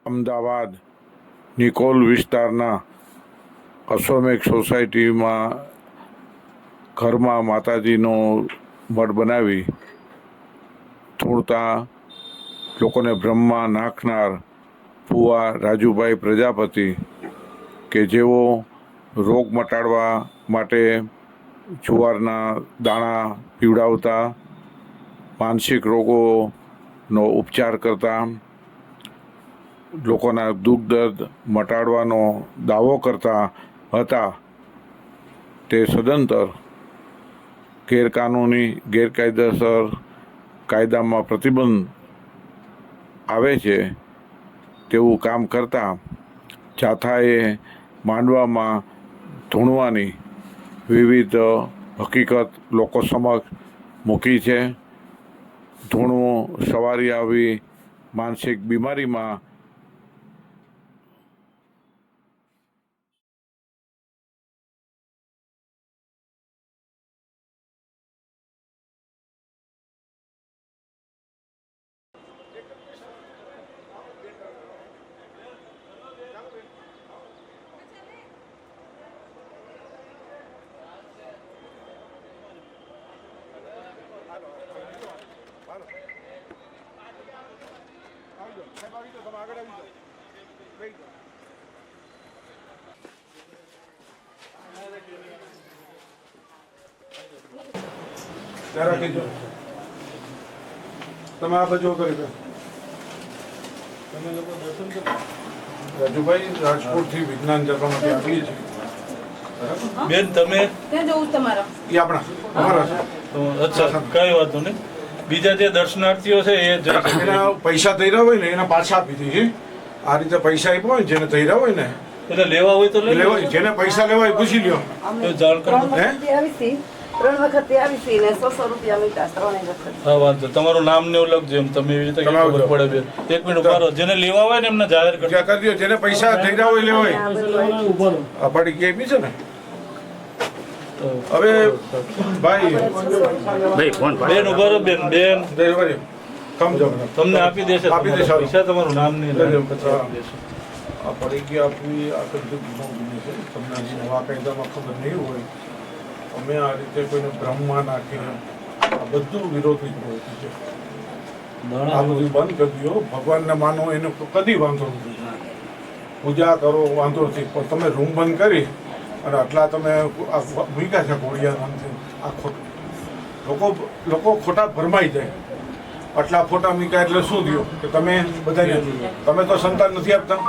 અમદાવાદ નિકોલ વિસ્તારના અશ્વમેઘ સોસાયટીમાં ઘરમાં માતાજીનો મઢ બનાવી ધૂળતા લોકોને બ્રહ્મમાં નાખનાર ફુવા રાજુભાઈ પ્રજાપતિ કે જેઓ રોગ મટાડવા માટે જુવારના દાણા પીવડાવતા, માનસિક રોગોનો ઉપચાર કરતા, લોકોના દુઃખ દર્દ મટાડવાનો દાવો કરતા હતા, તે સદંતર ગેરકાયદેસર કાયદામાં પ્રતિબંધ આવે છે તેવું કામ કરતા જાથાએ માંડવામાં ધૂણવાની વિવિધ હકીકત લોકો સમક્ષ મૂકી છે. ધૂણવું સવારી આવી માનસિક બીમારીમાં તમે આ બાજુ કરી દો. તમે લોકો દર્શન કરો. રાજુભાઈ રાજકોટથી વિજ્ઞાન જગતમાંથી આવીએ છીએ. બેન તમે ક્યાં જવું તમારા? એ આપણા અમારા છે. તો અચ્છા કઈ વાતો નહીં. બીજા જે દર્શનાર્થીઓ છે એ જઈ શકે. એના પૈસા થઈ રહ્યા હોય ને એના પાછા આપી દઈએ. આ રીતે પૈસા આપ્યા હોય જેને થઈ રહ્યા હોય ને એટલે લેવા હોય તો લઈ લો. લેવાય, જેને પૈસા લેવા હોય પૂછી લ્યો. તો જાણ કરો. 3 વખત આવી હતી ને 100 રૂપિયા મીઠા 3 વખત. હા વાંધો. તમારું નામ ને એવું લખજો એમ તમે એવી રીતે ખબર પડે બેન. એક મિનિટ ઉભા રહો. જેને લેવા હોય ને એમને જાહેર કરજો. કરી દો. જેને પૈસા થઈ રહ્યા હોય લેવાય. આ પાડી કે આપી છે ને. હવે ભાઈ બેન ઉભા રહો. બેન બેન સમજો તમને આપી દેશે. આપી દેશે. પૈસા તમારું નામ નહીં લઈ લો. આપી દેશે. આ પડી ગયા આપવી આ કંઈક ગુનો બને છે. તમને હજી નવા કાયદામાં ખબર નહીં હોય. અમે આ રીતે કોઈને બ્રહ્મમાં નાખીને આ બધું વિરોધી પ્રવૃત્તિ છે. આ બધું બંધ કરી દો. ભગવાનને માનો એને કદી વાંધો નથી. પૂજા કરો વાંધો નથી, પણ તમે રૂમ બંધ કરી અને આટલા તમે મૂક્યા છે ઘોડિયા નામથી, આ ખોટું. લોકો ખોટા ભરમાઈ જાય. આટલા ફોટા મૂક્યા એટલે શું થયું કે તમે બધાને તમે તો સંતાન નથી આપતા.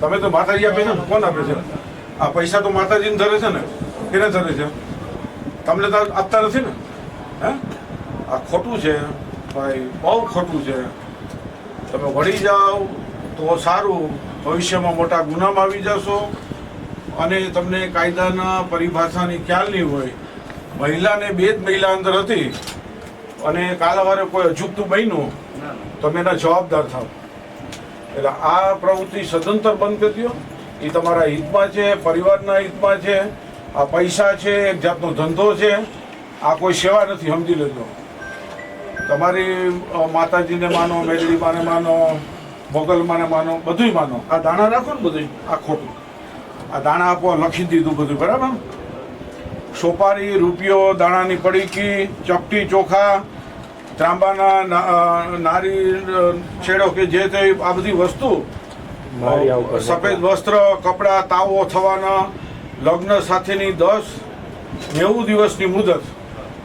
તમે તો માતાજી આપે છે ને. કોણ આપે છે? આ પૈસા તો માતાજીને ધરે છે ને. કેને ધરે છે? તમને તો આપતા નથી ને. હે, આ ખોટું છે ભાઈ, બહુ ખોટું છે. તમે વળી જાઓ તો સારું. ભવિષ્યમાં મોટા ગુનામાં આવી જશો અને તમને કાયદાના પરિભાષાની ખ્યાલ નહીં હોય. મહિલાને 2 જ મહિલા અંદર હતી અને કાલાવારે કોઈ અજુગતું બન્યું તમે એના જવાબદાર થાવ. એટલે આ પ્રવૃત્તિ સદંતર બંધ કરી દો. એ તમારા હિતમાં છે, પરિવારના હિતમાં છે. આ પૈસા છે, એક જાતનો ધંધો છે. આ કોઈ સેવા નથી, સમજી લેજો. તમારી માતાજીને માનો, મેલડીમાને માનો, મોગલમાને માનો, બધુંય માનો. આ દાણા રાખો ને બધું, આ ખોટું. આ દાણા આપો, લખી દીધું બધું બરાબર. સોપારી, રૂપિયો, દાણાની પડીકી, ચપટી, ચોખા, ત્રાંબાના નારી છેડો કે જે તે આ બધી વસ્તુ, સફેદ વસ્ત્ર, કપડા, તાવો થવાના, લગ્ન સાથેની 90 દિવસની મુદત.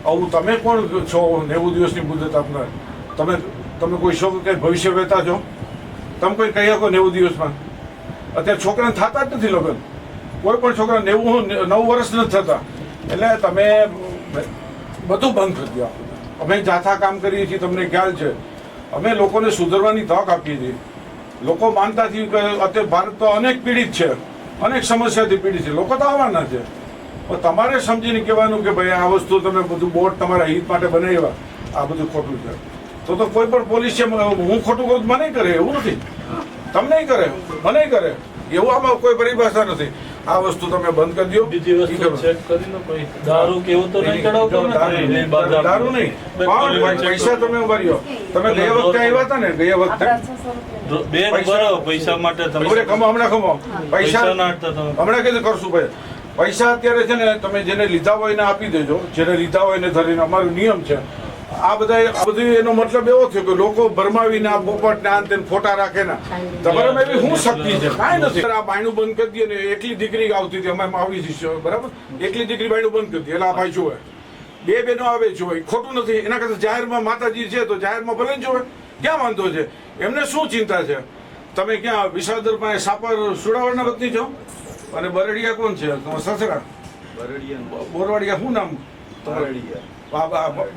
આવું તમે કોણ છો 90 દિવસની મુદત આપનાર? તમે કોઈ છો કે ભવિષ્ય વહેતા છો? તમે કોઈ કહી શકો 90 દિવસમાં? અત્યારે છોકરાને થતા જ નથી લગ્ન. કોઈ પણ છોકરા 9 વર્ષ નથી થતા. એટલે તમે બધું બંધ કરી દો. અમે જાથા કામ કરીએ છીએ, તમને ખ્યાલ છે. અમે લોકોને સુધરવાની તક આપીએ છીએ. લોકો માનતા થયું કે અત્યારે ભારત તો અનેક પીડિત છે, અનેક સમસ્યાથી પીડિત છે. લોકો તો આવવાના છે, પણ તમારે સમજીને કહેવાનું કે ભાઈ આ વસ્તુ તમે બધું બોર્ડ તમારા હિત માટે બનાવ્યા, આ બધું ખોટું છે. તો કોઈ પણ પોલીસ છે, હું ખોટું કરું મને કરે એવું નથી, તમને કરે, મને કરે એવું આમાં કોઈ પરિભાષા નથી. આ વસ્તુ તમે બંધ કરી દો. બીજી વસ્તુ ચેક કરી લો. કોઈ દારૂ કેવું તો નહીં ચડાવતો ને? દારૂ નહીં, પણ પૈસા તમે ઉભાર્યો. તમે ગયા વખતે આવ્યા હતા ને, ગયા વખતે બેન પૈસા- બરાબર પૈસા માટે તમે ખબર ખમો હમણાં ખમો પૈસા પૈસા ના હટતા તમે હમણાં કીધું કરશું ભાઈ પૈસા અત્યારે છે ને તમે જેને લીધા હોય એને આપી દેજો જેને લીધા હોય એને ધરીને અમારો નિયમ છે આ બધું એનો મતલબ એવો થયો કે લોકો ભરમાવીને આ પોપટ ને આ તેને ફોટા રાખે ને તમારામાં એવી શું શક્તિ છે કાંઈ નથી આ બાયણું બંધ કરી દઈએ ને એકલી દીકરી આવતી હતી અમે આવી શિષ્યો બરાબર એકલી દીકરી બાયણું બંધ કરી દઈએ એટલે આ ભાઈ જોવે બે બેનો આવે જોવે ખોટું નથી એના કરતા જાહેરમાં માતાજી છે તો જાહેરમાં ભલે ને જોવે ક્યાં વાંધો છે એમને શું ચિંતા છે તમે ક્યાં વિસાવદર પાસે સાપર સુડાવડના વતની છો અને બરડિયા કોણ છે તમારા સસરા બોરવાડિયા શું નામ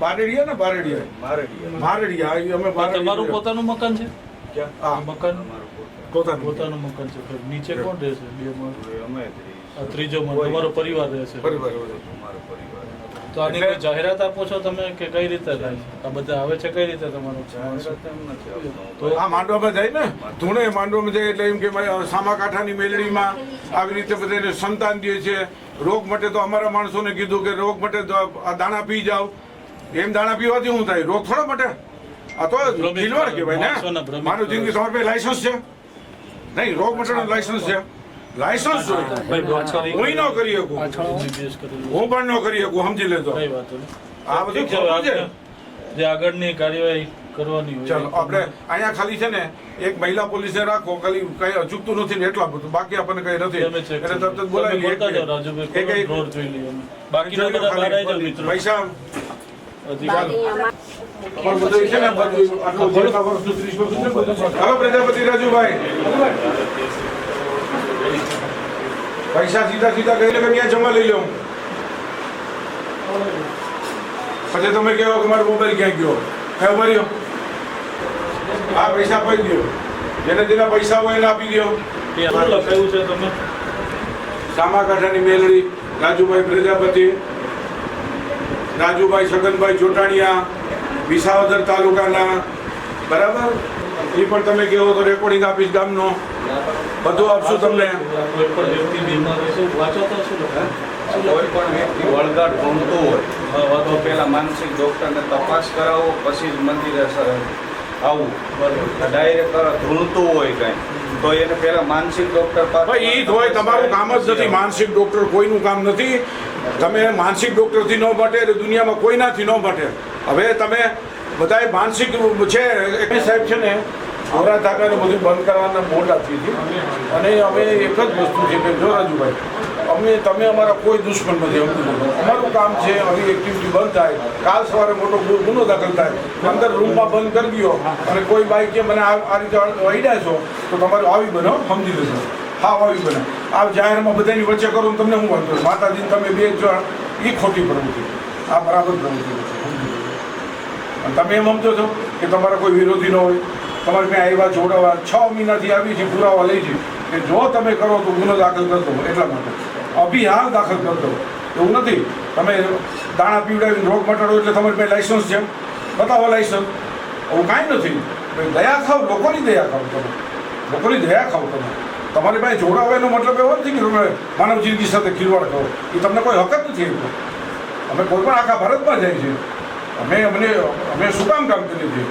બારડિયા ને બારડિયા મારડિયા અમે તમારું બારડિયા પોતાનું મકાન છે હા મકાન પોતાનું પોતાનું મકાન છે તો નીચે કોણ રહેશે બે માળ આ ત્રીજો માળ તમારો પરિવાર રહેશે બરાબર તો આની કોઈ જાહેરાત આપો છો તમે કે કઈ રીતે થાય આ બધા આવે છે કઈ રીતે તમારું તો આ માંડવામાં જાય ને ધૂણે માંડવામાં જાય એટલે એમ કે સામાકાંઠાની મેલડીમાં આવી રીતે બધાને સંતાન દે છે રોગ મટે તો અમારા માણસોને કીધું કે રોગ મટે તો આ દાણા પી જાવ એમ દાણા પીવાથી શું થાય રોગ થોડો મટે આ તો ખિલવાડ કહેવાય ને મારું જિંદગી તમારી પાસે લાયસન્સ છે નહીં રોગ મટેનું લાયસન્સ છે લાયસન્સ જોઈએ હું ન કરી શકું હું પણ ન કરી શકું સમજી લેતો કઈ વાતો નહીં આ બધું ઠીક છે, ખોટું છે આપણે જે આગળની કાર્યવાહી કરવાની હોય ચાલો આપણે અહીંયા ખાલી છે ને એક મહિલા પોલીસને રાખો ખાલી કઈ અચૂકતું નથી ને એટલા બધું બાકી આપણને કઈ નથી તમે check એટલે કરો. તરત જ બોલાવી તમે લઈએ. બોલતા જાઓ, રાજુભાઈ, એક- એક- રોડ જોઈ લઈએ અમે. બાકીના બધા બહાર આવી જાઓ, મિત્રો. પૈસા અધિકાર. અમારું બધું છે ને બધું આટલું જેટલા વર્ષનું 30 વર્ષનું છે બધું છે. હાલો પ્રજાપતિ રાજુભાઈ પૈસા સીધા સીધા કહીને કે ત્યાં જમા લઈ લો પછી તમે કહો કે મારો મોબાઈલ ક્યાં ગયો કયો ભર્યો આ પૈસા આપી દો જેને જેના પૈસા હોય એને આપી દો એ શું લખાયું છે તમે સામાકાંઠાની મેલડી રાજુભાઈ પ્રજાપતિ રાજુભાઈ છગનભાઈ ચોટાણીયા વિસાવદર તાલુકાના બરાબર એ પણ તમે કહો તો રેકોર્ડિંગ આપીશ ગામનો બધું આપશું તમને કોઈ પણ વ્યક્તિ બીમાર હોય શું વાંચો તો શું લખાય? કોઈ પણ વ્યક્તિ વળગાડ ભણતો હોય હા, વાંધો તો પેલા માનસિક ડોક્ટરને તપાસ કરાવો પછી જ મંદિરે આવવું ડાયરેક્ટ ધૂણતું હોય કાંઈ તો એને પેલા માનસિક ડોક્ટર ભાઈ એ જ હોય તમારું કામ જ નથી માનસિક ડોક્ટર કોઈનું કામ નથી તમે માનસિક ડોક્ટરથી ન મટે એટલે દુનિયામાં કોઈનાથી ન મટે હવે તમે બધાય માનસિક છે એક સાહેબ છે ને ગોરા ધાગાને બધું બંધ કરવાના બોર્ડ આપી હતી અને અમે એક જ વસ્તુ છે કે જો રાજુભાઈ તમે અમારા કોઈ દુશ્મન નથી અમારું કામ છે આવી એક્ટિવિટી બંધ થાય કાલ સવારે મોટો ગુનો દાખલ થાય અંદર રૂમમાં બંધ કરી દો અને કોઈ બાઈક કે મને આ રીતે અડ્યા છો તો તમારું આવી બનો સમજી લેશો હા આવી બને આ જાહેરમાં બધાની વચ્ચે કરો ને તમને હું વાંધો માતાજીને તમે બે જણ એ ખોટી પ્રવૃત્તિ આ બરાબર પ્રવૃત્તિ છે અને તમે એમ સમજો છો કે તમારા કોઈ વિરોધી ન હોય તમારે ત્યાં આવ્યા જોડાવા 6 મહિનાથી આવી છે પુરાવા લઈ છે કે જો તમે કરો તો ગુનો દાખલ કરતો એટલા માટે અભિહાલ દાખલ કરતો એવું નથી તમે દાણા પીવડાવીને રોગ મટાડો એટલે તમારી પાસે લાયસન્સ છે બતાવો લાયસન્સ એવું કાંઈ નથી ભાઈ દયા ખાવ લોકોની દયા ખાવ તમે લોકોની દયા ખાવ તમે તમારી પાસે જોડાવા એનો મતલબ એવો નથી કે તમે માનવ જિંદગી સાથે ખિલવાડ કરો એ તમને કોઈ હક જ નથી એનો અમે કોઈ પણ આખા ભારતમાં જાય છે અમે શું કામ કરીએ છીએ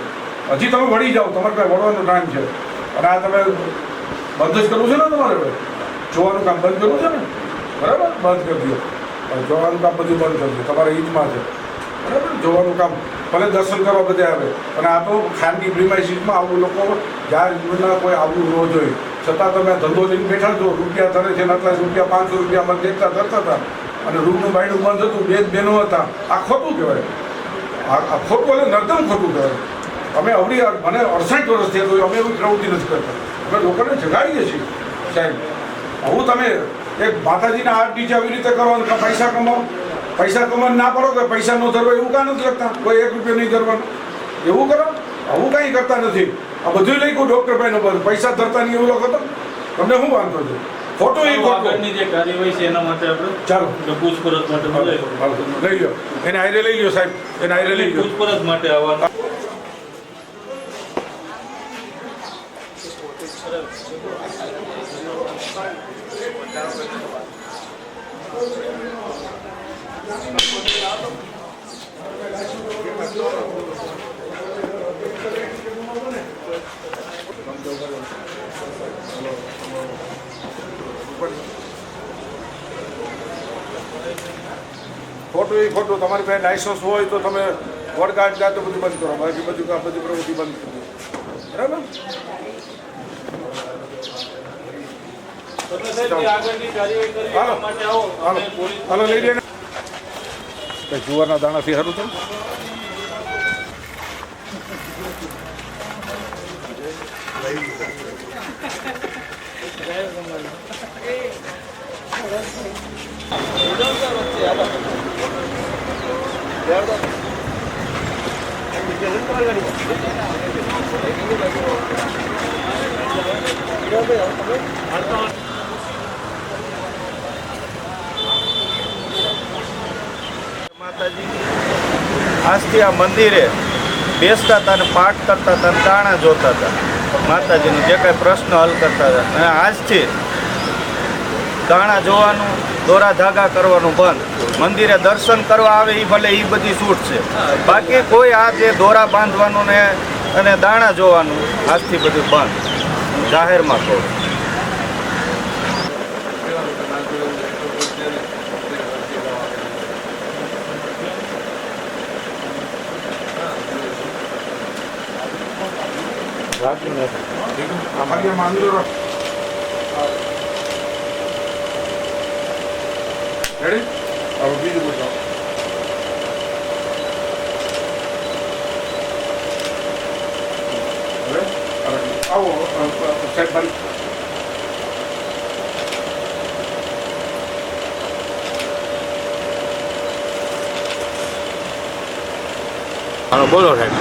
હજી તમે વળી જાઓ તમારે પાસે વળવાનો ટાઈમ છે અને આ તમે બંધ જ કરવું છે ને તમારે હવે જોવાનું કામ બંધ કરવું છે ને બરાબર બંધ કરી દો જોવાનું કામ બધું બંધ કરી દો તમારે ઈદમાં છે બરાબર જોવાનું કામ ભલે દર્શન કરવા બધે આવે અને આ તો ખાનગી પ્રિમાઇસીસમાં આવું લોકો જાહેર જીવનના કોઈ આવવું ન જોઈએ છતાં તમે ધંધો લઈને બેઠા છો રૂપિયા ધરે છે ને આટલા રૂપિયા 500 રૂપિયામાં દેખતા ધરતા હતા અને રૂમનું બાયણું બંધ હતું બે જ બહેનો હતા આ ખોટું કહેવાય આ ખોટું એટલે નર્દમ ખોટું કહેવાય અમે અવડી મને 68 વર્ષ થયા તો અમે એવી પ્રવૃત્તિ નથી કરતા અમે લોકોને જગાડીએ છીએ સાહેબ આવું તમે એક માતાજીના હાથ નીચે આવી રીતે કરો અને પૈસા કમાવો પૈસા કમાવા ના પડો કે પૈસા ન ધરવા એવું કાં નથી લખતા કોઈ 1 રૂપિયો નહીં ધરવાનું એવું કરો આવું કાંઈ કરતા નથી આ બધું લઈ ગયું ડૉક્ટર ભાઈનો બંધ પૈસા ધરતા નહીં એવું લખો તો તમને શું વાંધો છે ખોટું એ ખોટું આગળની જે કાર્યવાહી છે એના માટે આપણે ચાલો પૂછપરછ માટે બોલાવ્યો. લઈ લો એને આયરે લઈ લો સાહેબ એને આયરે લઈ લો પૂછપરછ માટે આવવાનું ખોટું એ ખોટું, તમારી પાસે લાયસન્સ હોય તો તમે વડગાડ જાતે બધું બંધ કરો, બાકી બધી પ્રવૃત્તિ બંધ કરો. બરાબર? એટલે સાહેબ જે આગળની કાર્યવાહી કરી એના માટે આવો હાલો અમે પોલીસ હાલો લઈ જઈને જુવારના દાણાથી સારું થયું. માતાજી આજથી આ મંદિરે બેસતા હતા અને પાઠ કરતા હતા અને દાણા જોતા હતા, માતાજીનો જે કાંઈ પ્રશ્ન હલ કરતા હતા. અને આજથી દાણા જોવાનું, દોરા ધાગા કરવાનું બંધ. મંદિરે દર્શન કરવા આવે એ ભલે એ બધી છૂટ છે, બાકી કોઈ આ જે દોરા બાંધવાનું ને અને દાણા જોવાનું આજથી બધું બંધ. જાહેરમાં કહું. અમારી માંગલો રેડી. હવે બીજું પૂછો. આવો સાહેબ મારી બોલો સાહેબ.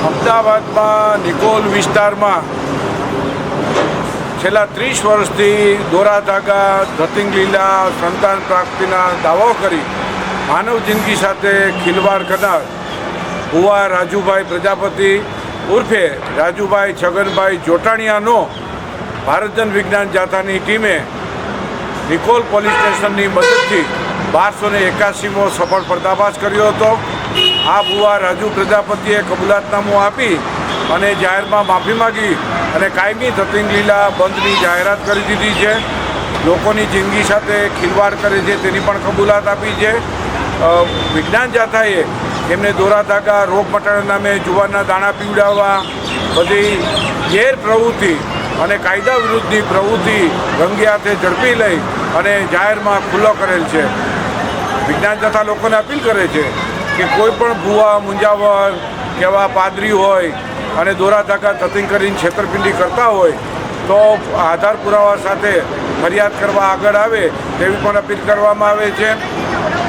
અમદાવાદમાં નિકોલ વિસ્તારમાં છેલ્લા 30 વર્ષથી દોરા ધાગા, ધતિંગ લીલા, સંતાન પ્રાપ્તિના દાવો કરી માનવ જિંદગી સાથે ખિલવાડ કરનાર ભુવા રાજુભાઈ પ્રજાપતિ ઉર્ફે રાજુભાઈ છગનભાઈ જોટાણીયાનો ભારત જન વિજ્ઞાન જાથાની ટીમે નિકોલ પોલીસ સ્ટેશનની મદદથી 1281મો સફળ પર્દાફાશ કર્યો હતો. આ ભુવા રાજુ પ્રજાપતિએ કબૂલાતનામું આપી અને જાહેરમાં માફી માગી અને કાયમી ધતિંગ લીલા બંધની જાહેરાત કરી દીધી છે. લોકોની જિંદગી સાથે ખિલવાડ કરે છે તેની પણ કબૂલાત આપી છે. વિજ્ઞાન જાથાએ એમને દોરા ધાગા, રોગ મટાડવા નામે જુવારના દાણા પીવડાવવા, બધી ગેરપ્રવૃત્તિ અને કાયદા વિરુદ્ધની પ્રવૃત્તિ રંગે હાથે ઝડપી લઈ અને જાહેરમાં ખુલ્લો કરેલ છે. વિજ્ઞાન જાથા લોકોને અપીલ કરે છે કે કોઈ પણ ભુવા, મુંજાવર કેવા પાદરી હોય અને દોરા ધાગા ધતિંગ કરીને છેતરપિંડી કરતા હોય તો આધાર પુરાવા સાથે ફરિયાદ કરવા આગળ આવે તેવી પણ અપીલ કરવામાં આવે છે.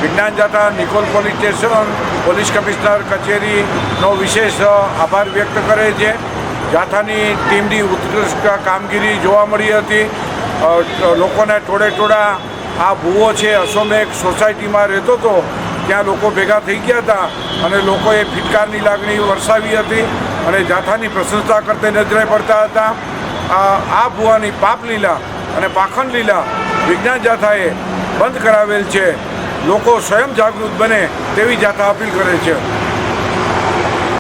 વિજ્ઞાન Jatha Nikol police station, police commissioner કચેરીનો વિશેષ આભાર વ્યક્ત કરે છે. જાથાની ટીમની ઉત્કૃષ્ટ કામગીરી જોવા મળી હતી. લોકોને ટોળે આ ભૂવો છે અસોમેક સોસાયટીમાં રહેતો હતો, ત્યાં લોકો ભેગા થઈ ગયા હતા અને લોકોએ ફિટકારની લાગણી વરસાવી હતી અને જાથાની પ્રશંસા કરતા નજરે પડતા હતા. આ ભૂવાની પાપ લીલા અને પાખંડ લીલા વિજ્ઞાન જાથાએ બંધ કરાવેલ છે. લોકો સ્વયં જાગૃત બને તેવી જાથા અપીલ કરે છે.